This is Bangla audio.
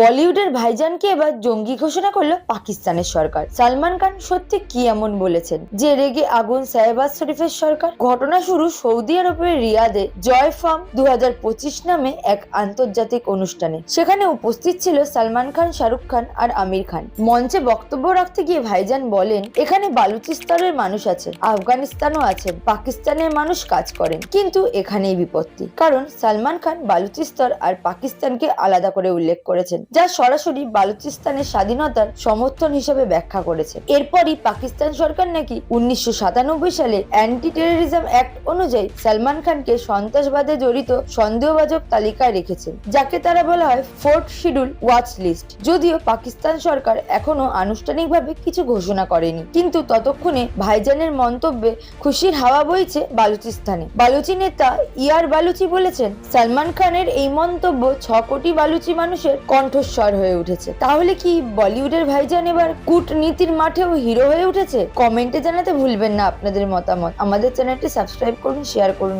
বলিউডের ভাইজানকে এবার জঙ্গি ঘোষণা করলো পাকিস্তানের সরকার। সালমান খান সত্যি কি এমন বলেছেন যে রেগে আগুন শাহবাজ শরীফের সরকার? ঘটনা শুরু সৌদি আরবের রিয়াদে জয় ফার্ম 2025 নামে এক আন্তর্জাতিক অনুষ্ঠানে। সেখানে উপস্থিত ছিল সালমান খান, শাহরুখ খান আর আমির খান। মঞ্চে বক্তব্য রাখতে গিয়ে ভাইজান বলেন, এখানে বালুচিস্তানের মানুষ আছে, আফগানিস্তানও আছেন, পাকিস্তানের মানুষ কাজ করেন, কিন্তু এখানেই বিপত্তি। কারণ সালমান খান বালুচিস্তান আর পাকিস্তানকে আলাদা করে উল্লেখ করেছেন, যা সরাসরি বালুচিস্তানের স্বাধীনতার সমর্থন হিসেবে ব্যাখ্যা করেছে। এরপরই পাকিস্তান সরকার নাকি 1997 সালে অ্যান্টি টেররিজম অ্যাক্ট অনুযায়ী সালমান খানকে সন্ত্রাসবাদে জড়িত সন্দেহভাজন তালিকায় রেখেছেন, যাকে তারা বলা হয় ফোর্থ শিডিউল ওয়াচ লিস্ট। যদিও পাকিস্তান সরকার এখনো আনুষ্ঠানিকভাবে কিছু ঘোষণা করেনি, কিন্তু ততক্ষণে ভাইজানের মন্তব্যে খুশির হাওয়া বইছে বালুচিস্তানে। বালুচি নেতা ইয়ার বালুচি বলেছেন, সালমান খানের এই মন্তব্য 6 কোটি বালুচি মানুষের কণ্ঠস্বর হয়ে উঠেছে। তাহলে কি বলিউডের ভাইজান এবার কূটনীতির মাঠেও হিরো হয়ে উঠেছে? কমেন্টে জানাতে ভুলবেন না আপনাদের মতামত। আমাদের চ্যানেলটি সাবস্ক্রাইব করুন, শেয়ার করুন।